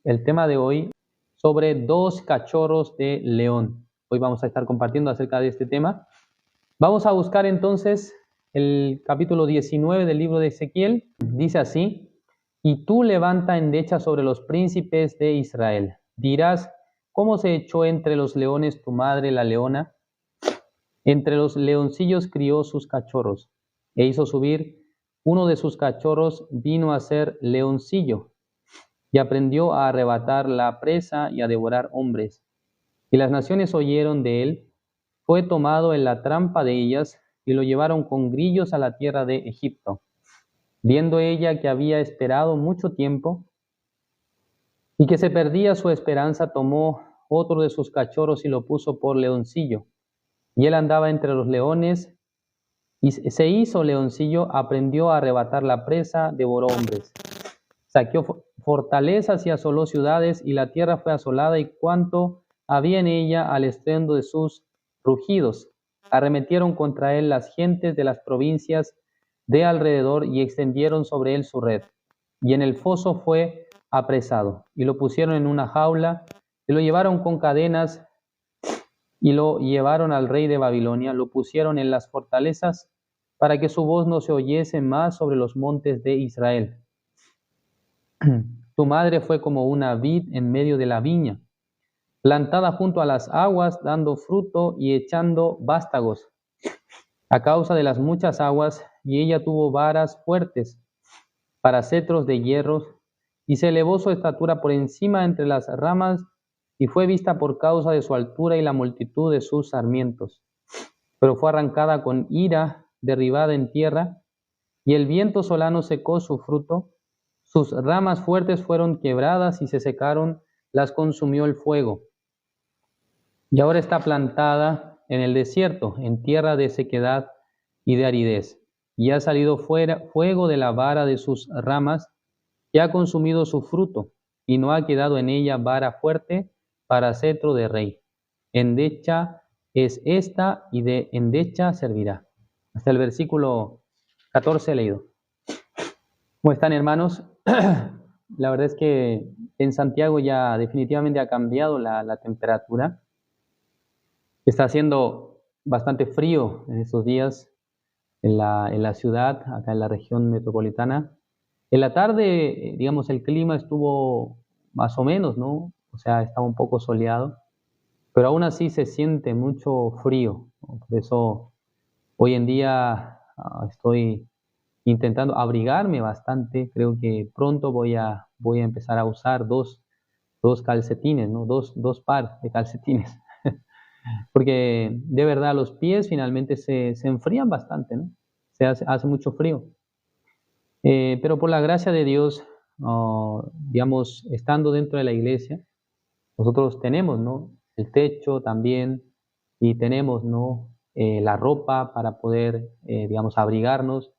el tema de hoy sobre 2 cachorros de león. Hoy vamos a estar compartiendo acerca de este tema. Vamos a buscar entonces el capítulo 19 del libro de Ezequiel. Dice así: y tú levanta endecha sobre los príncipes de Israel. Dirás: ¿cómo se echó entre los leones tu madre la leona? Entre los leoncillos crió sus cachorros, e hizo subir uno de sus cachorros, vino a ser leoncillo, y aprendió a arrebatar la presa y a devorar hombres. Y las naciones oyeron de él, fue tomado en la trampa de ellas, y lo llevaron con grillos a la tierra de Egipto. Viendo ella que había esperado mucho tiempo, y que se perdía su esperanza, tomó otro de sus cachorros y lo puso por leoncillo. Y él andaba entre los leones, y se hizo leoncillo, aprendió a arrebatar la presa, devoró hombres. Saqueó fortalezas y asoló ciudades, y la tierra fue asolada, y cuanto había en ella al estruendo de sus rugidos. Arremetieron contra él las gentes de las provincias de alrededor, y extendieron sobre él su red. Y en el foso fue apresado, y lo pusieron en una jaula, y lo llevaron con cadenas, y lo llevaron al rey de Babilonia, lo pusieron en las fortalezas, para que su voz no se oyese más sobre los montes de Israel. Tu madre fue como una vid en medio de la viña, plantada junto a las aguas, dando fruto y echando vástagos a causa de las muchas aguas, y ella tuvo varas fuertes para cetros de hierro, y se elevó su estatura por encima entre las ramas, y fue vista por causa de su altura y la multitud de sus sarmientos. Pero fue arrancada con ira, derribada en tierra, y el viento solano secó su fruto. Sus ramas fuertes fueron quebradas y se secaron, las consumió el fuego. Y ahora está plantada en el desierto, en tierra de sequedad y de aridez. Y ha salido fuera fuego de la vara de sus ramas, y ha consumido su fruto, y no ha quedado en ella vara fuerte para cetro de rey. Endecha es esta, y de endecha servirá. Hasta el versículo 14 leído. ¿Cómo están, hermanos? La verdad es que en Santiago ya definitivamente ha cambiado la temperatura. Está haciendo bastante frío en estos días en la ciudad, acá en la región metropolitana. En la tarde, digamos, el clima estuvo más o menos, ¿no? O sea, estaba un poco soleado, pero aún así se siente mucho frío, ¿no? Por eso hoy en día estoy intentando abrigarme bastante. Creo que pronto voy a empezar a usar dos calcetines, ¿no? Dos par de calcetines. Porque de verdad los pies finalmente se enfrían bastante, ¿no? Hace mucho frío. Pero por la gracia de Dios, digamos, estando dentro de la iglesia, nosotros tenemos, ¿no? El techo también, y tenemos, ¿no? La ropa para poder, digamos, abrigarnos.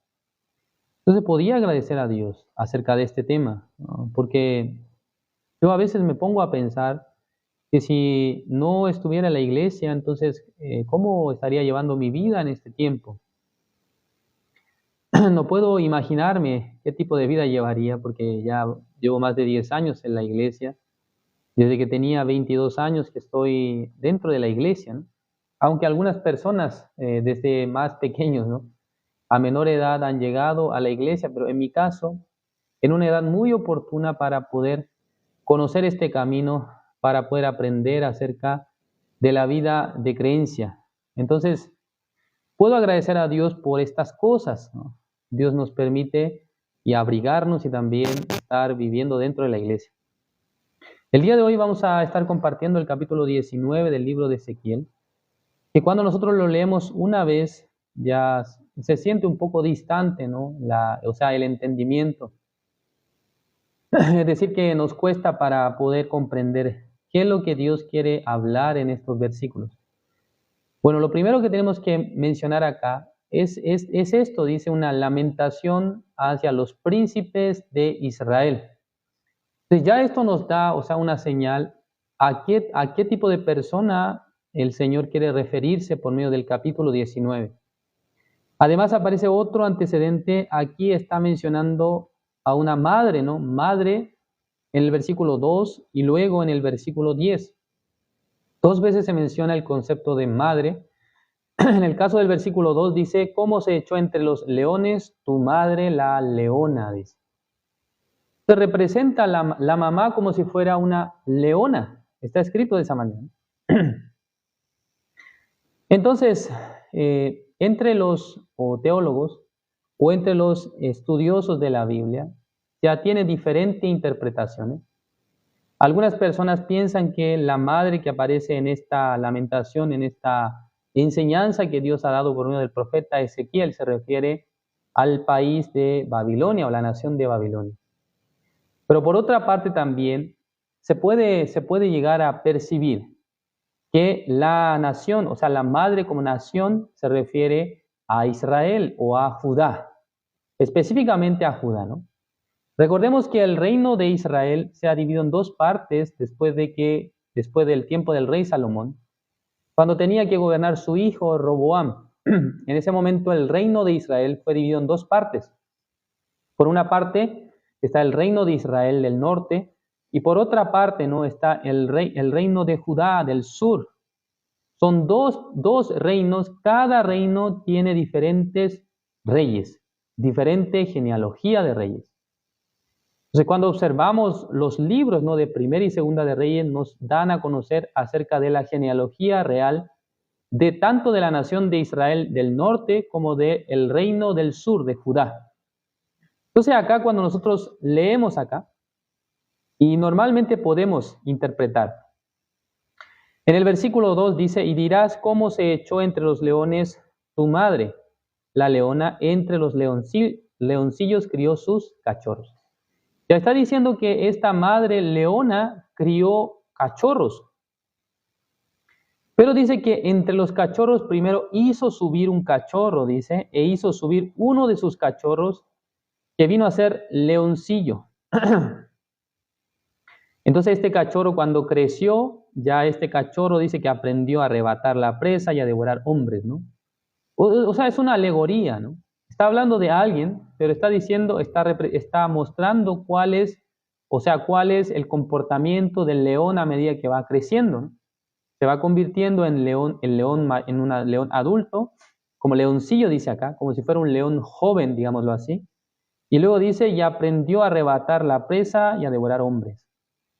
Entonces podía agradecer a Dios acerca de este tema, ¿no? Porque yo a veces me pongo a pensar que si no estuviera en la iglesia, entonces, ¿cómo estaría llevando mi vida en este tiempo? No puedo imaginarme qué tipo de vida llevaría, porque ya llevo más de 10 años en la iglesia, desde que tenía 22 años que estoy dentro de la iglesia, ¿no? Aunque algunas personas desde más pequeños, ¿no? A menor edad han llegado a la iglesia, pero en mi caso, en una edad muy oportuna para poder conocer este camino, para poder aprender acerca de la vida de creencia. Entonces, puedo agradecer a Dios por estas cosas, ¿no? Dios nos permite y abrigarnos y también estar viviendo dentro de la iglesia. El día de hoy vamos a estar compartiendo el capítulo 19 del libro de Ezequiel, que cuando nosotros lo leemos una vez ya se siente un poco distante, ¿no? O sea, el entendimiento. Es decir, que nos cuesta para poder comprender qué es lo que Dios quiere hablar en estos versículos. Bueno, lo primero que tenemos que mencionar acá es esto, dice una lamentación hacia los príncipes de Israel. Entonces ya esto nos da, o sea, una señal a qué tipo de persona el Señor quiere referirse por medio del capítulo 19. Además aparece otro antecedente, aquí está mencionando a una madre, ¿no? Madre en el versículo 2 y luego en el versículo 10. Dos veces se menciona el concepto de madre. En el caso del versículo 2 dice, ¿cómo se echó entre los leones tu madre la leona? Dice. Se representa la mamá como si fuera una leona. Está escrito de esa manera. Entonces, entre los teólogos o entre los estudiosos de la Biblia, ya tiene diferentes interpretaciones. Algunas personas piensan que la madre que aparece en esta lamentación, en esta enseñanza que Dios ha dado por medio del profeta Ezequiel, se refiere al país de Babilonia o la nación de Babilonia. Pero por otra parte también se puede llegar a percibir que la nación, o sea, la madre como nación, se refiere a Israel o a Judá, específicamente a Judá, ¿no? Recordemos que el reino de Israel se ha dividido en dos partes después del tiempo del rey Salomón, cuando tenía que gobernar su hijo Roboam. En ese momento el reino de Israel fue dividido en dos partes. Por una parte está el reino de Israel del norte y por otra parte no está el reino de Judá del sur. Son dos reinos, cada reino tiene diferentes reyes, diferente genealogía de reyes. Entonces, cuando observamos los libros, ¿no?, de Primera y Segunda de Reyes, nos dan a conocer acerca de la genealogía real de tanto de la nación de Israel del norte como del reino del sur de Judá. Entonces, acá cuando nosotros leemos acá, y normalmente podemos interpretar, en el versículo 2 dice, y dirás cómo se echó entre los leones tu madre, la leona, entre los leoncillos crió sus cachorros. Ya está diciendo que esta madre leona crió cachorros. Pero dice que entre los cachorros primero hizo subir un cachorro, dice, e hizo subir uno de sus cachorros que vino a ser leoncillo. Entonces este cachorro cuando creció, ya este cachorro dice que aprendió a arrebatar la presa y a devorar hombres, ¿no? O sea, es una alegoría, ¿no? Está hablando de alguien, pero está diciendo, está mostrando cuál es el comportamiento del león a medida que va creciendo, ¿no? Se va convirtiendo en un león adulto, como leoncillo dice acá, como si fuera un león joven, digámoslo así. Y luego dice, y aprendió a arrebatar la presa y a devorar hombres.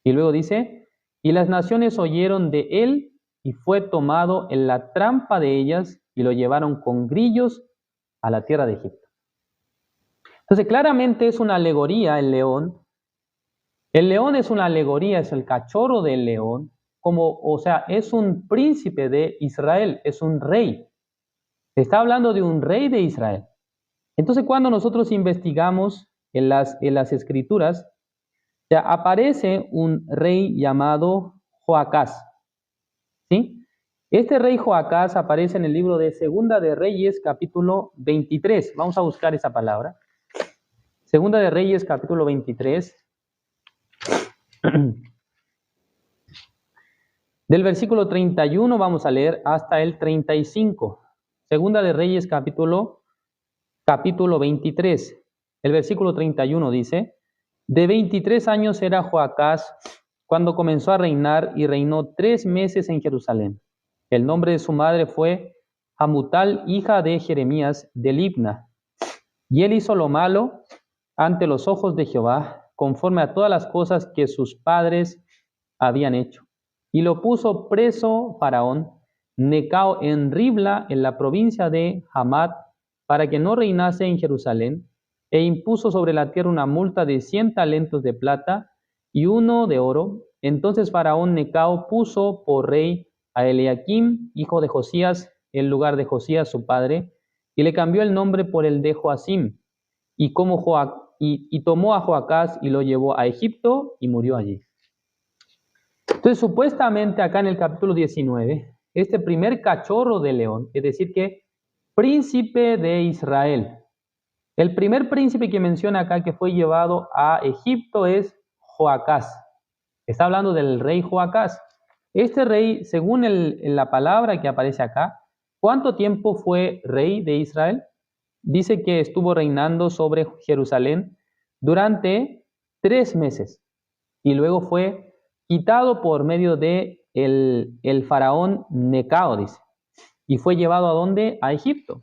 Y luego dice, y las naciones oyeron de él y fue tomado en la trampa de ellas y lo llevaron con grillos a la tierra de Egipto. Entonces, claramente es una alegoría el león. El león es una alegoría, es el cachorro del león, es un príncipe de Israel, es un rey. Está hablando de un rey de Israel. Entonces, cuando nosotros investigamos en las escrituras, ya aparece un rey llamado Joacás. ¿Sí? Este rey Joacás aparece en el libro de Segunda de Reyes, capítulo 23. Vamos a buscar esa palabra. Segunda de Reyes, capítulo 23. Del versículo 31 vamos a leer hasta el 35. Segunda de Reyes, capítulo 23. El versículo 31 dice, de 23 años era Joacás cuando comenzó a reinar y reinó 3 meses en Jerusalén. El nombre de su madre fue Hamutal, hija de Jeremías de Libna. Y él hizo lo malo ante los ojos de Jehová, conforme a todas las cosas que sus padres habían hecho. Y lo puso preso Faraón Necao en Ribla, en la provincia de Hamat, para que no reinase en Jerusalén, e impuso sobre la tierra una multa de 100 talentos de plata y 1 de oro. Entonces Faraón Necao puso por rey a Eliakim, hijo de Josías, en lugar de Josías su padre, y le cambió el nombre por el de Joacim, y tomó a Joacás y lo llevó a Egipto y murió allí. Entonces, supuestamente acá en el capítulo 19, este primer cachorro de león, es decir que príncipe de Israel, el primer príncipe que menciona acá que fue llevado a Egipto es Joacás. Está hablando del rey Joacás. Este rey, según la palabra que aparece acá, ¿cuánto tiempo fue rey de Israel? Dice que estuvo reinando sobre Jerusalén durante 3 meses. y luego fue quitado por medio de el faraón Necao, dice, y fue llevado ¿a dónde? A Egipto.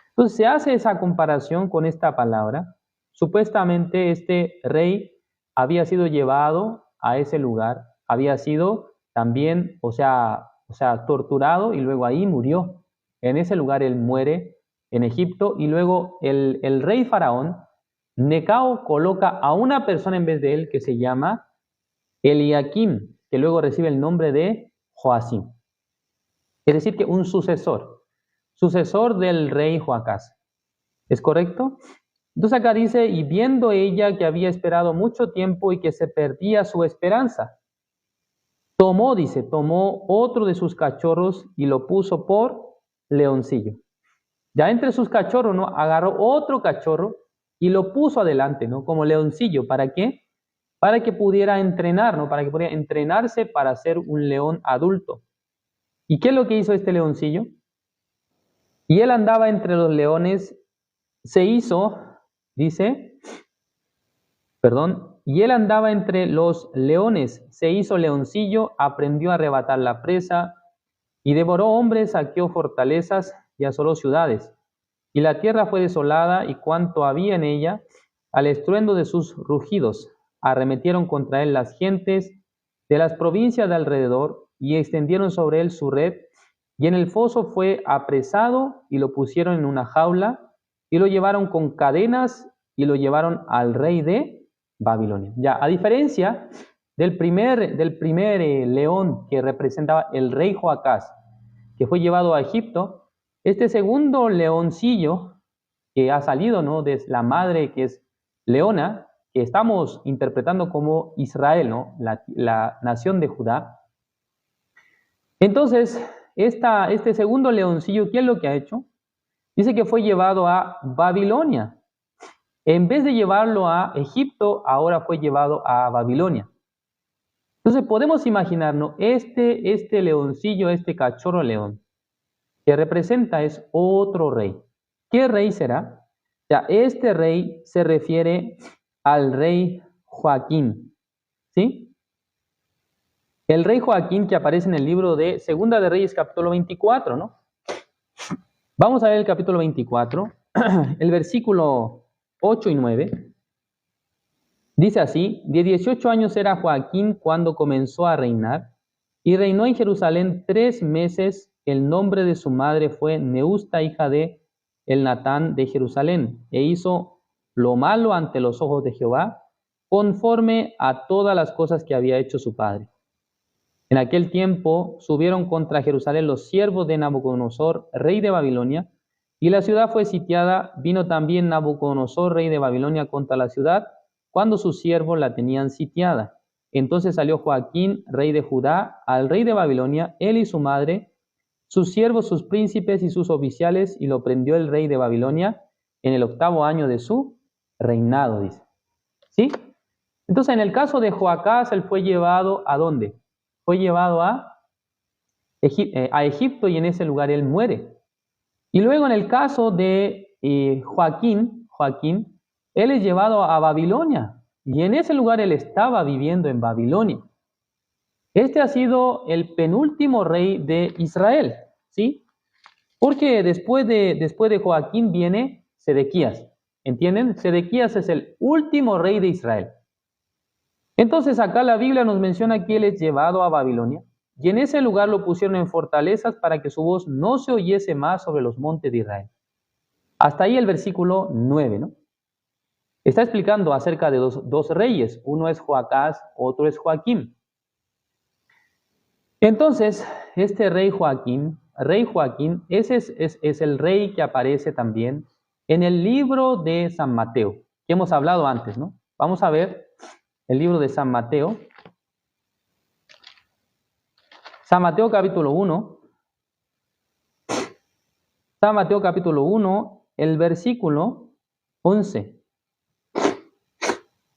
Entonces se hace esa comparación con esta palabra. Supuestamente este rey había sido llevado a ese lugar, había sido también, o sea, torturado y luego ahí murió. En ese lugar él muere en Egipto y luego el rey faraón, Necao, coloca a una persona en vez de él que se llama Eliakim, que luego recibe el nombre de Joacim. Es decir, que un sucesor del rey Joacás. ¿Es correcto? Entonces acá dice, y viendo ella que había esperado mucho tiempo y que se perdía su esperanza, tomó otro de sus cachorros y lo puso por leoncillo. Ya entre sus cachorros, ¿no? Agarró otro cachorro y lo puso adelante, ¿no? Como leoncillo. ¿Para qué? Para que pudiera entrenar, ¿no? Para que pudiera entrenarse para ser un león adulto. ¿Y qué es lo que hizo este leoncillo? Y él andaba entre los leones, y él andaba entre los leones, se hizo leoncillo, aprendió a arrebatar la presa, y devoró hombres, saqueó fortalezas y asoló ciudades. Y la tierra fue desolada, y cuanto había en ella, al estruendo de sus rugidos, arremetieron contra él las gentes de las provincias de alrededor, y extendieron sobre él su red, y en el foso fue apresado, y lo pusieron en una jaula, y lo llevaron con cadenas, y lo llevaron al rey de Babilonia. Ya, a diferencia del primer león que representaba el rey Joacás, que fue llevado a Egipto, este segundo leoncillo que ha salido, ¿no?, de la madre que es leona, que estamos interpretando como Israel, ¿no?, la nación de Judá. Entonces, este segundo leoncillo, ¿qué es lo que ha hecho? Dice que fue llevado a Babilonia. En vez de llevarlo a Egipto, ahora fue llevado a Babilonia. Entonces podemos imaginarnos, este leoncillo, este cachorro león, que representa es otro rey. ¿Qué rey será? Ya, este rey se refiere al rey Joaquín, ¿sí? El rey Joaquín que aparece en el libro de Segunda de Reyes, capítulo 24, ¿no? Vamos a ver el capítulo 24, el versículo 8 y 9. Dice así, de 18 años era Joaquín cuando comenzó a reinar, y reinó en Jerusalén 3 meses. El nombre de su madre fue Neusta, hija de Elnatán de Jerusalén, e hizo lo malo ante los ojos de Jehová, conforme a todas las cosas que había hecho su padre. En aquel tiempo subieron contra Jerusalén los siervos de Nabucodonosor, rey de Babilonia, y la ciudad fue sitiada. Vino también Nabucodonosor, rey de Babilonia, contra la ciudad, cuando sus siervos la tenían sitiada. Entonces salió Joaquín, rey de Judá, al rey de Babilonia, él y su madre, sus siervos, sus príncipes y sus oficiales, y lo prendió el rey de Babilonia en el 8º año de su reinado, dice. ¿Sí? Entonces, en el caso de Joacás, él fue llevado ¿a dónde? Fue llevado a Egipto, y en ese lugar él muere. Y luego en el caso de Joaquín, él es llevado a Babilonia, y en ese lugar él estaba viviendo en Babilonia. Este ha sido el penúltimo rey de Israel, ¿sí? Porque después de Joaquín viene Sedequías, ¿entienden? Sedequías es el último rey de Israel. Entonces acá la Biblia nos menciona que él es llevado a Babilonia, y en ese lugar lo pusieron en fortalezas para que su voz no se oyese más sobre los montes de Israel. Hasta ahí el versículo 9, ¿no? Está explicando acerca de dos reyes. Uno es Joacás, otro es Joaquín. Entonces, este rey Joaquín, ese es el rey que aparece también en el libro de San Mateo, que hemos hablado antes, ¿no? Vamos a ver el libro de San Mateo. San Mateo capítulo 1. San Mateo capítulo 1, el versículo 11.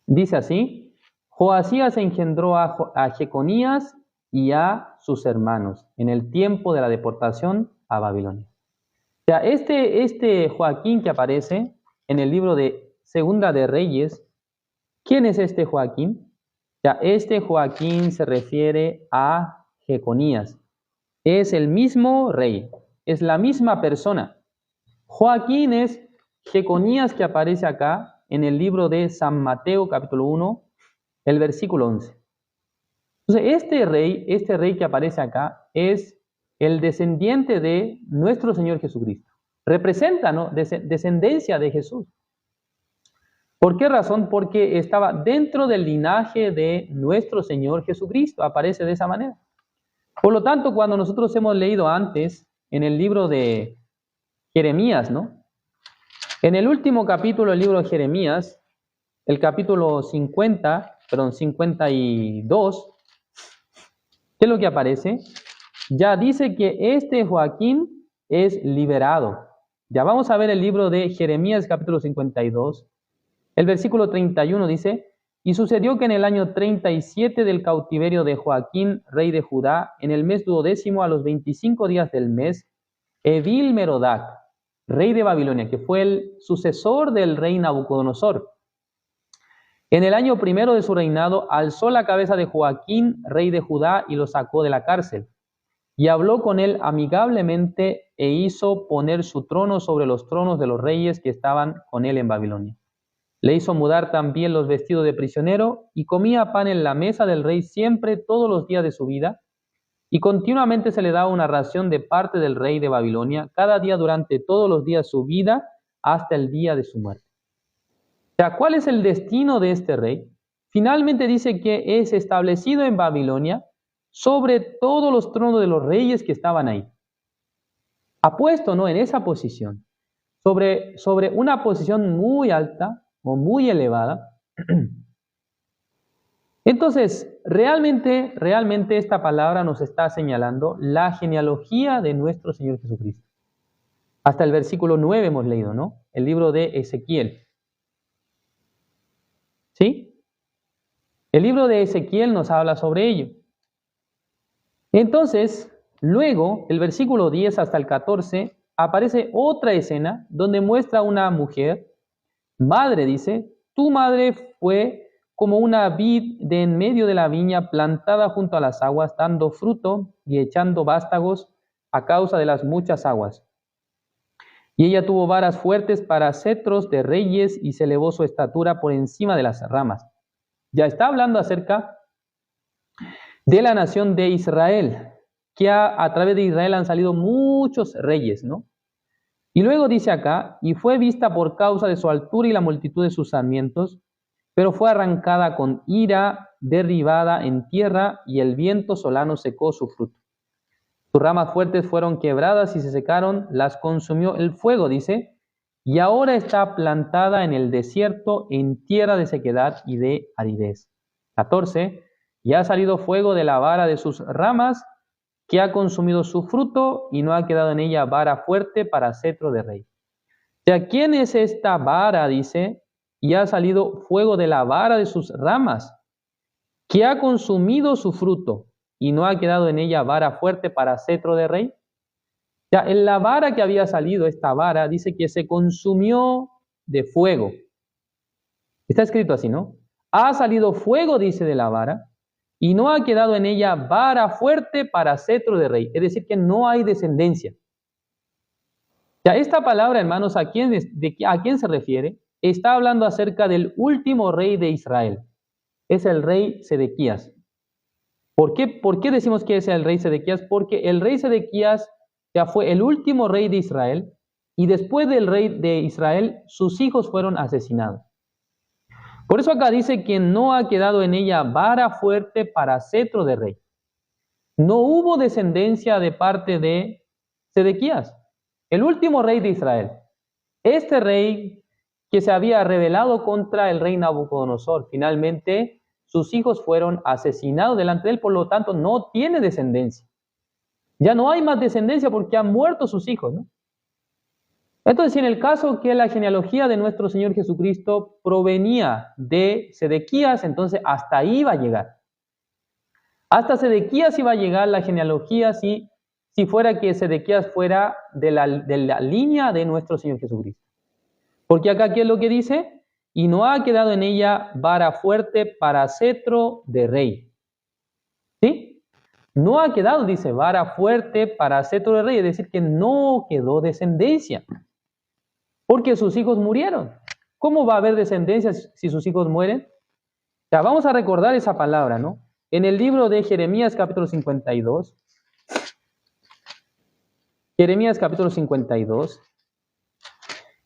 Dice así: Joasías engendró a Jeconías y a sus hermanos en el tiempo de la deportación a Babilonia. O sea, este Joaquín que aparece en el libro de Segunda de Reyes, ¿quién es este Joaquín? Ya, este Joaquín se refiere a Jeconías. Es el mismo rey, es la misma persona. Joaquín es Jeconías que aparece acá en el libro de San Mateo, capítulo 1, el versículo 11. Entonces, este rey que aparece acá es el descendiente de nuestro Señor Jesucristo. Representa, ¿no?, descendencia de Jesús. ¿Por qué razón? Porque estaba dentro del linaje de nuestro Señor Jesucristo. Aparece de esa manera. Por lo tanto, cuando nosotros hemos leído antes en el libro de Jeremías, ¿no?, en el último capítulo del libro de Jeremías, el capítulo 52, ¿qué es lo que aparece? Ya dice que este Joaquín es liberado. Ya vamos a ver el libro de Jeremías, capítulo 52. El versículo 31 dice: y sucedió que en el año 37 del cautiverio de Joaquín, rey de Judá, en el mes 12º, a los 25 días del mes, Evil-Merodac, rey de Babilonia, que fue el sucesor del rey Nabucodonosor, en el año primero de su reinado, alzó la cabeza de Joaquín, rey de Judá, y lo sacó de la cárcel. Y habló con él amigablemente e hizo poner su trono sobre los tronos de los reyes que estaban con él en Babilonia. Le hizo mudar también los vestidos de prisionero y comía pan en la mesa del rey siempre, todos los días de su vida. Y continuamente se le daba una ración de parte del rey de Babilonia, cada día durante todos los días de su vida, hasta el día de su muerte. O sea, ¿cuál es el destino de este rey? Finalmente dice que es establecido en Babilonia sobre todos los tronos de los reyes que estaban ahí. Ha puesto, ¿no?, en esa posición, sobre una posición muy alta o muy elevada. Entonces, realmente esta palabra nos está señalando la genealogía de nuestro Señor Jesucristo. Hasta el versículo 9 hemos leído, ¿no? El libro de Ezequiel. ¿Sí? El libro de Ezequiel nos habla sobre ello. Entonces, luego, el versículo 10 hasta el 14, aparece otra escena donde muestra a una mujer, madre, dice: tu madre fue como una vid de en medio de la viña, plantada junto a las aguas, dando fruto y echando vástagos a causa de las muchas aguas. Y ella tuvo varas fuertes para cetros de reyes y se elevó su estatura por encima de las ramas. Ya está hablando acerca de la nación de Israel, que a través de Israel han salido muchos reyes, ¿no? Y luego dice acá: y fue vista por causa de su altura y la multitud de sus sarmientos, pero fue arrancada con ira, derribada en tierra, y el viento solano secó su fruto. Sus ramas fuertes fueron quebradas y se secaron, las consumió el fuego, dice, y ahora está plantada en el desierto, en tierra de sequedad y de aridez. 14. Y ha salido fuego de la vara de sus ramas, que ha consumido su fruto, y no ha quedado en ella vara fuerte para cetro de rey. O sea, ¿quién es esta vara? Dice: y ha salido fuego de la vara de sus ramas, que ha consumido su fruto, y no ha quedado en ella vara fuerte para cetro de rey. Ya, en la vara que había salido, esta vara, dice que se consumió de fuego. Está escrito así, ¿no? Ha salido fuego, dice, de la vara, y no ha quedado en ella vara fuerte para cetro de rey. Es decir, que no hay descendencia. Ya, esta palabra, hermanos, ¿a quién se refiere? Está hablando acerca del último rey de Israel. Es el rey Sedequías. ¿Por qué decimos que es el rey Sedequías? Porque el rey Sedequías ya fue el último rey de Israel, y después del rey de Israel, sus hijos fueron asesinados. Por eso acá dice que no ha quedado en ella vara fuerte para cetro de rey. No hubo descendencia de parte de Sedequías, el último rey de Israel. Este rey que se había rebelado contra el rey Nabucodonosor, finalmente sus hijos fueron asesinados delante de él, por lo tanto no tiene descendencia. Ya no hay más descendencia porque han muerto sus hijos, ¿no? Entonces, en el caso que la genealogía de nuestro Señor Jesucristo provenía de Sedequías, entonces hasta ahí va a llegar. Hasta Sedequías iba a llegar la genealogía si fuera que Sedequías fuera de la línea de nuestro Señor Jesucristo. Porque acá, ¿qué es lo que dice? y no ha quedado en ella vara fuerte para cetro de rey. ¿Sí? No ha quedado, dice, vara fuerte para cetro de rey, es decir, que no quedó descendencia, porque sus hijos murieron. ¿Cómo va a haber descendencia si sus hijos mueren? Ya, vamos a recordar esa palabra, ¿no? En el libro de Jeremías capítulo 52, Jeremías capítulo 52,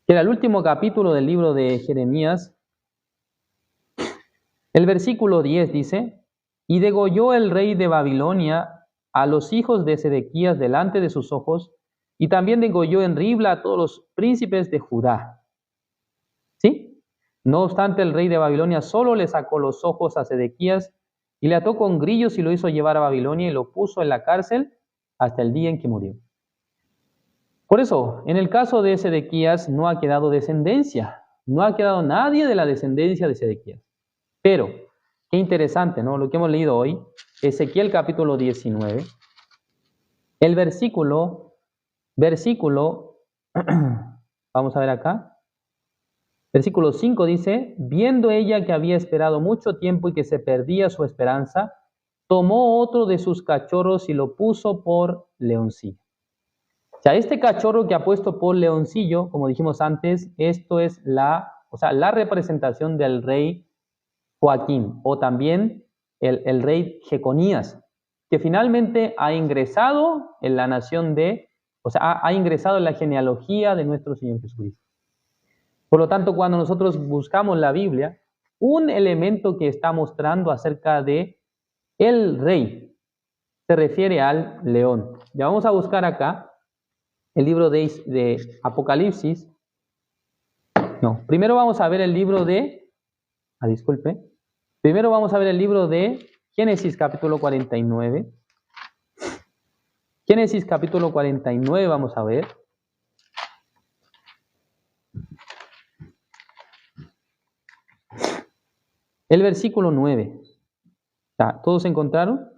que era el último capítulo del libro de Jeremías, el versículo 10 dice, y degolló el rey de Babilonia a los hijos de Sedequías delante de sus ojos, y también degolló en Ribla a todos los príncipes de Judá. ¿Sí? No obstante, el rey de Babilonia solo le sacó los ojos a Sedequías y le ató con grillos y lo hizo llevar a Babilonia y lo puso en la cárcel hasta el día en que murió. Por eso, en el caso de Sedequías no ha quedado descendencia, no ha quedado nadie de la descendencia de Sedequías. Pero, qué interesante, ¿no? Lo que hemos leído hoy, Ezequiel capítulo 19, el versículo, vamos a ver acá, versículo 5 dice, viendo ella que había esperado mucho tiempo y que se perdía su esperanza, tomó otro de sus cachorros y lo puso por leoncillo. O sea, este cachorro que ha puesto por leoncillo, como dijimos antes, esto es la representación del rey Joaquín, o también el rey Jeconías, que finalmente ha ingresado en la nación ha ingresado en la genealogía de nuestro Señor Jesucristo. Por lo tanto, cuando nosotros buscamos la Biblia, un elemento que está mostrando acerca de el rey se refiere al león. Ya vamos a buscar acá el libro de Apocalipsis. No, primero vamos a ver el libro de... Primero vamos a ver el libro de Génesis capítulo 49. Génesis capítulo 49 vamos a ver. El versículo 9. ¿Todos encontraron?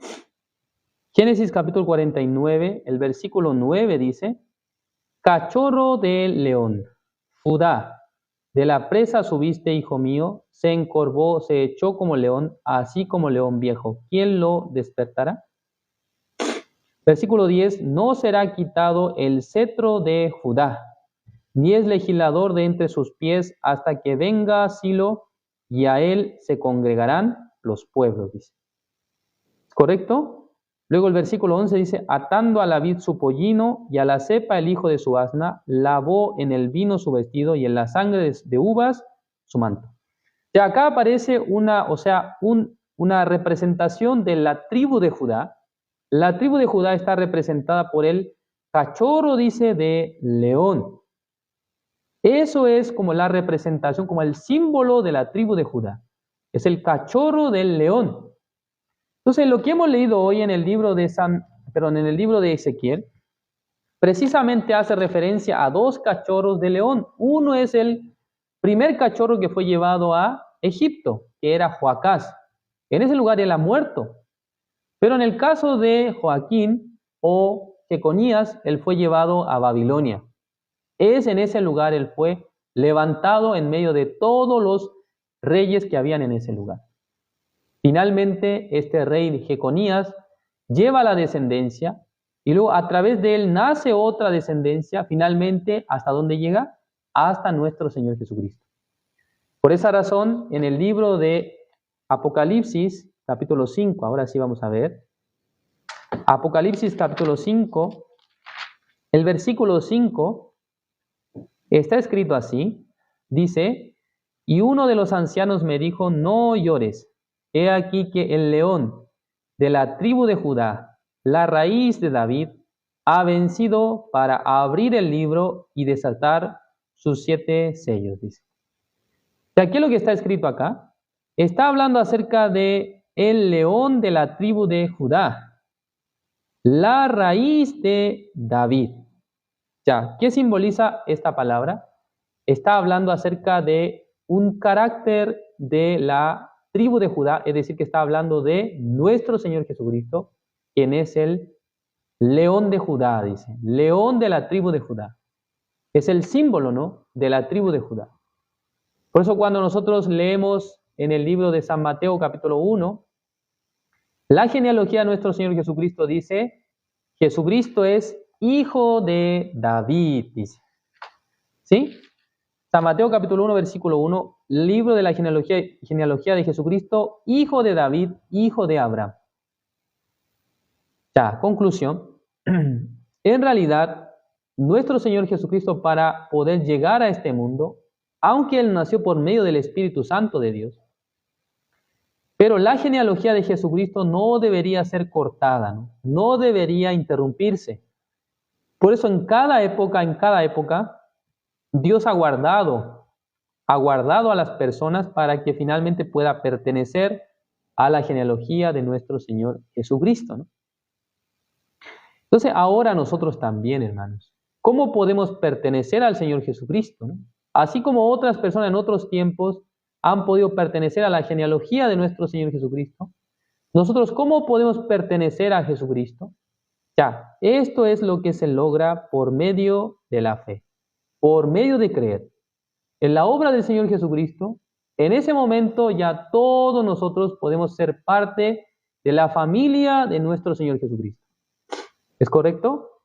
Génesis capítulo 49, el versículo 9 dice, cachorro del león, Judá, de la presa subiste, hijo mío, se encorvó, se echó como león, así como león viejo. ¿Quién lo despertará? Versículo 10, no será quitado el cetro de Judá, ni es legislador de entre sus pies hasta que venga Silo, y a él se congregarán los pueblos, dice. ¿Correcto? Luego el versículo 11 dice, atando a la vid su pollino y a la cepa el hijo de su asna, lavó en el vino su vestido y en la sangre de uvas su manto. Y acá aparece una representación de la tribu de Judá. La tribu de Judá está representada por el cachorro, dice, de león. Eso es como la representación, como el símbolo de la tribu de Judá. Es el cachorro del león. Entonces, lo que hemos leído hoy en el libro de Ezequiel, precisamente hace referencia a dos cachorros de león. Uno es el primer cachorro que fue llevado a Egipto, que era Joacás. En ese lugar él ha muerto. Pero en el caso de Joaquín o Jeconías, él fue llevado a Babilonia. En ese lugar él fue levantado en medio de todos los reyes que habían en ese lugar. Finalmente, este rey Jeconías lleva la descendencia y luego a través de él nace otra descendencia, finalmente, ¿hasta dónde llega? Hasta nuestro Señor Jesucristo. Por esa razón, en el libro de Apocalipsis, capítulo 5, ahora sí vamos a ver, Apocalipsis capítulo 5, el versículo 5, está escrito así, dice, y uno de los ancianos me dijo, no llores. He aquí que el león de la tribu de Judá, la raíz de David, ha vencido para abrir el libro y desatar sus 7 sellos, dice. ¿Qué es lo que está escrito acá? Está hablando acerca de el león de la tribu de Judá, la raíz de David. Ya, ¿qué simboliza esta palabra? Está hablando acerca de un carácter de la tribu de Judá, es decir, que está hablando de nuestro Señor Jesucristo, quien es el león de Judá, dice, león de la tribu de Judá. Es el símbolo, ¿no?, de la tribu de Judá. Por eso cuando nosotros leemos en el libro de San Mateo capítulo 1, la genealogía de nuestro Señor Jesucristo dice, Jesucristo es hijo de David, dice. ¿Sí? San Mateo capítulo 1, versículo 1, libro de la genealogía de Jesucristo, hijo de David, hijo de Abraham. Ya, conclusión. En realidad, nuestro Señor Jesucristo, para poder llegar a este mundo, aunque Él nació por medio del Espíritu Santo de Dios, pero la genealogía de Jesucristo no debería ser cortada, no debería interrumpirse. Por eso en cada época, Dios ha guardado a las personas para que finalmente pueda pertenecer a la genealogía de nuestro Señor Jesucristo, ¿no? Entonces ahora nosotros también, hermanos, ¿cómo podemos pertenecer al Señor Jesucristo, ¿no? Así como otras personas en otros tiempos han podido pertenecer a la genealogía de nuestro Señor Jesucristo, nosotros ¿cómo podemos pertenecer a Jesucristo? Ya, esto es lo que se logra por medio de la fe, por medio de creer en la obra del Señor Jesucristo. En ese momento ya todos nosotros podemos ser parte de la familia de nuestro Señor Jesucristo. ¿Es correcto?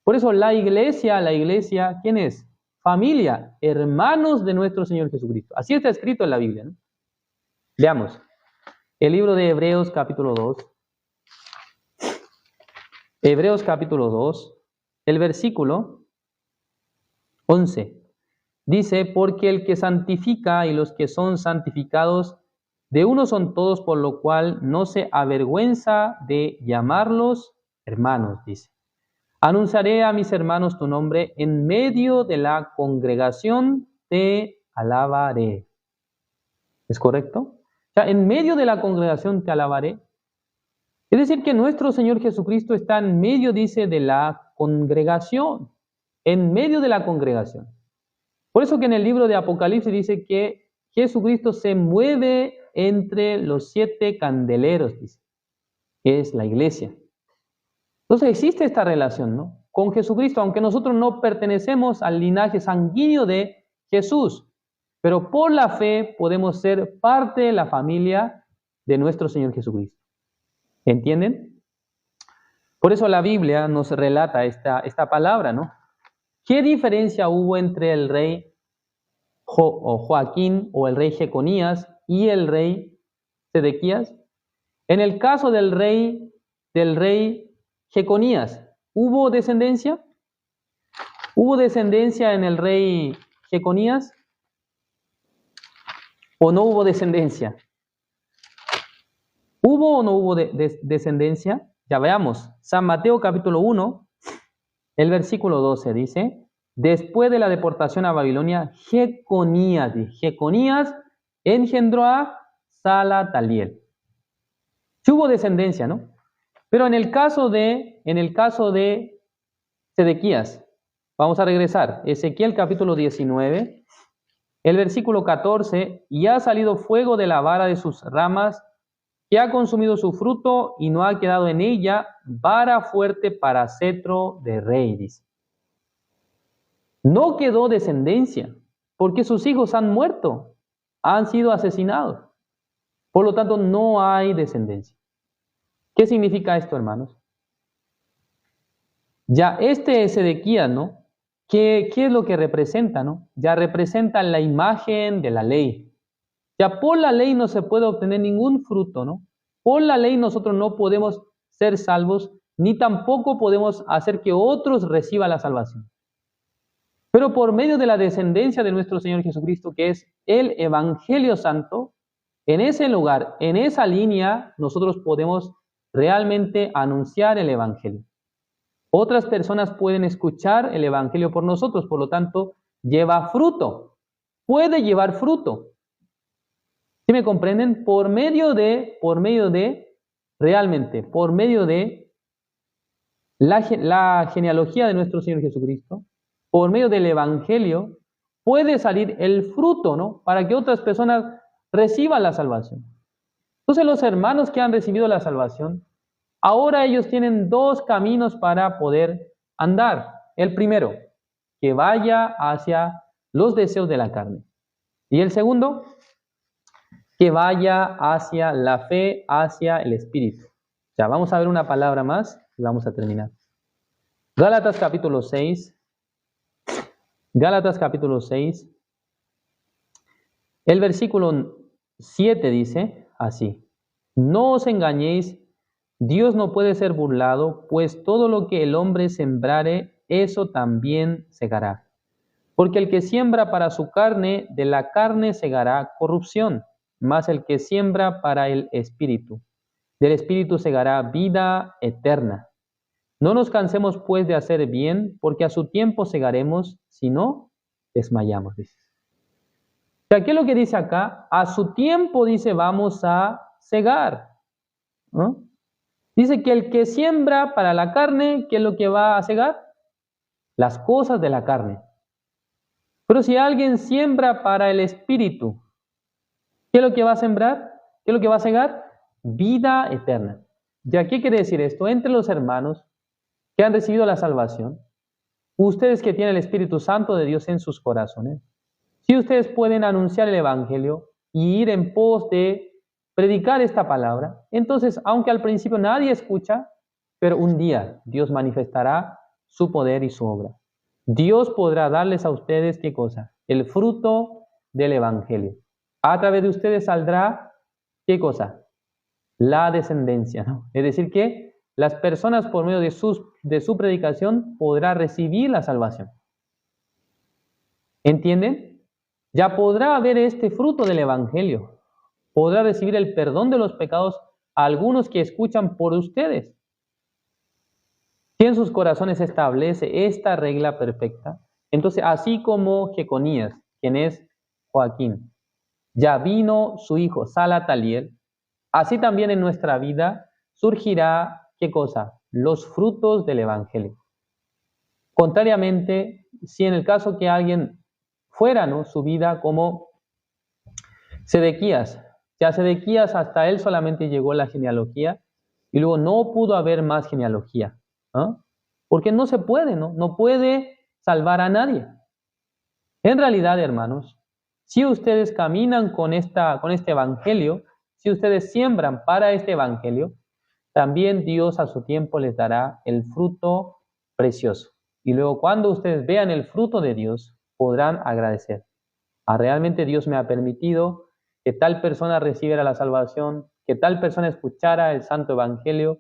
Por eso la iglesia, ¿quién es? Familia, hermanos de nuestro Señor Jesucristo. Así está escrito en la Biblia, ¿no? Veamos. El libro de Hebreos capítulo 2. Hebreos capítulo 2, el versículo 11. Dice, porque el que santifica y los que son santificados, de uno son todos, por lo cual no se avergüenza de llamarlos hermanos, dice. Anunciaré a mis hermanos tu nombre, en medio de la congregación te alabaré. ¿Es correcto? O sea, en medio de la congregación te alabaré. Es decir, que nuestro Señor Jesucristo está en medio, dice, de la congregación. En medio de la congregación. Por eso que en el libro de Apocalipsis dice que Jesucristo se mueve entre los 7 candeleros, dice, que es la iglesia. Entonces existe esta relación, ¿no? Con Jesucristo, aunque nosotros no pertenecemos al linaje sanguíneo de Jesús, pero por la fe podemos ser parte de la familia de nuestro Señor Jesucristo. ¿Entienden? Por eso la Biblia nos relata esta palabra, ¿no? ¿Qué diferencia hubo entre el rey Joaquín o el rey Jeconías y el rey Sedequías? En el caso del rey Jeconías, ¿hubo descendencia? ¿Hubo descendencia en el rey Jeconías? ¿O no hubo descendencia? ¿Hubo o no hubo descendencia? Ya veamos. San Mateo capítulo 1, el versículo 12 dice, después de la deportación a Babilonia, Jeconías engendró a Salataliel. Sí hubo descendencia, ¿no? Pero en el caso de Sedequías, vamos a regresar, Ezequiel capítulo 19, el versículo 14, y ha salido fuego de la vara de sus ramas, que ha consumido su fruto, y no ha quedado en ella vara fuerte para cetro de rey, dice. No quedó descendencia, porque sus hijos han muerto, han sido asesinados. Por lo tanto, no hay descendencia. ¿Qué significa esto, hermanos? Ya este Sedequías, ¿no? ¿Qué es lo que representa, no? Ya representa la imagen de la ley. Ya por la ley no se puede obtener ningún fruto, ¿no? Por la ley nosotros no podemos ser salvos, ni tampoco podemos hacer que otros reciban la salvación. Pero por medio de la descendencia de nuestro Señor Jesucristo, que es el Evangelio Santo, en ese lugar, en esa línea, nosotros podemos realmente anunciar el Evangelio. Otras personas pueden escuchar el Evangelio por nosotros, por lo tanto, lleva fruto, puede llevar fruto. ¿Sí me comprenden? Por medio de la genealogía de nuestro Señor Jesucristo, por medio del Evangelio, puede salir el fruto, ¿no? Para que otras personas reciban la salvación. Entonces los hermanos que han recibido la salvación, ahora ellos tienen 2 caminos para poder andar. El primero, que vaya hacia los deseos de la carne. Y el segundo, que vaya hacia la fe, hacia el Espíritu. Ya, vamos a ver una palabra más y vamos a terminar. Gálatas capítulo 6. Gálatas capítulo 6. El versículo 7 dice así: no os engañéis, Dios no puede ser burlado, pues todo lo que el hombre sembrare, eso también segará. Porque el que siembra para su carne, de la carne segará corrupción, mas el que siembra para el Espíritu, del Espíritu segará vida eterna. No nos cansemos pues de hacer bien, porque a su tiempo segaremos, si no, desmayamos, dice. O sea, ¿qué es lo que dice acá? A su tiempo, dice, vamos a segar, ¿no? Dice que el que siembra para la carne, ¿qué es lo que va a segar? Las cosas de la carne. Pero si alguien siembra para el Espíritu, ¿qué es lo que va a sembrar? ¿Qué es lo que va a segar? Vida eterna. ¿Ya qué quiere decir esto? Entre los hermanos que han recibido la salvación, ustedes que tienen el Espíritu Santo de Dios en sus corazones, si ustedes pueden anunciar el Evangelio y ir en pos de predicar esta palabra, entonces, aunque al principio nadie escucha, pero un día Dios manifestará su poder y su obra. Dios podrá darles a ustedes, ¿qué cosa? El fruto del Evangelio. A través de ustedes saldrá, ¿qué cosa? La descendencia, ¿no? Es decir, que las personas por medio de su predicación podrán recibir la salvación. ¿Entienden? Ya podrá haber este fruto del Evangelio. Podrá recibir el perdón de los pecados a algunos que escuchan por ustedes. Si en sus corazones se establece esta regla perfecta, entonces así como Jeconías, quien es Joaquín, ya vino su hijo Salataliel, así también en nuestra vida surgirá, ¿qué cosa? Los frutos del Evangelio. Contrariamente, si en el caso que alguien fuera, ¿no?, su vida como Sedequías, ya Sedequías hasta él solamente llegó la genealogía y luego no pudo haber más genealogía, ¿no? Porque no se puede, ¿no? No puede salvar a nadie. En realidad, hermanos, si ustedes caminan con este evangelio, si ustedes siembran para este evangelio, también Dios a su tiempo les dará el fruto precioso. Y luego cuando ustedes vean el fruto de Dios, podrán agradecer. Realmente Dios me ha permitido que tal persona recibiera la salvación, que tal persona escuchara el santo evangelio,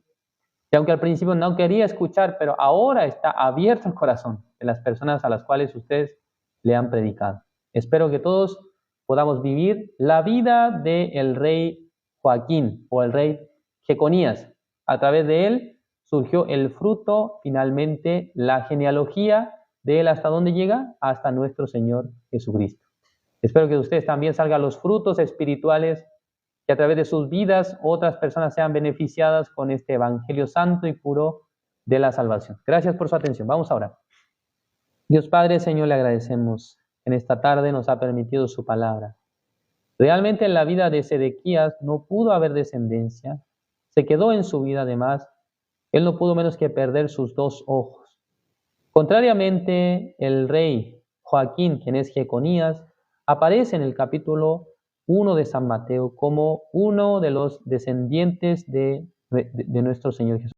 que aunque al principio no quería escuchar, pero ahora está abierto el corazón de las personas a las cuales ustedes le han predicado. Espero que todos podamos vivir la vida del rey Joaquín o el rey Jeconías. A través de él surgió el fruto, finalmente la genealogía de él, hasta dónde llega, hasta nuestro Señor Jesucristo. Espero que de ustedes también salgan los frutos espirituales, que a través de sus vidas otras personas sean beneficiadas con este evangelio santo y puro de la salvación. Gracias por su atención. Vamos a orar. Dios Padre, Señor, le agradecemos. En esta tarde nos ha permitido su palabra. Realmente en la vida de Sedequías no pudo haber descendencia. Se quedó en su vida, además. Él no pudo menos que perder sus dos ojos. Contrariamente, el rey Joaquín, quien es Jeconías, aparece en el capítulo 1 de San Mateo como uno de los descendientes de nuestro Señor Jesús.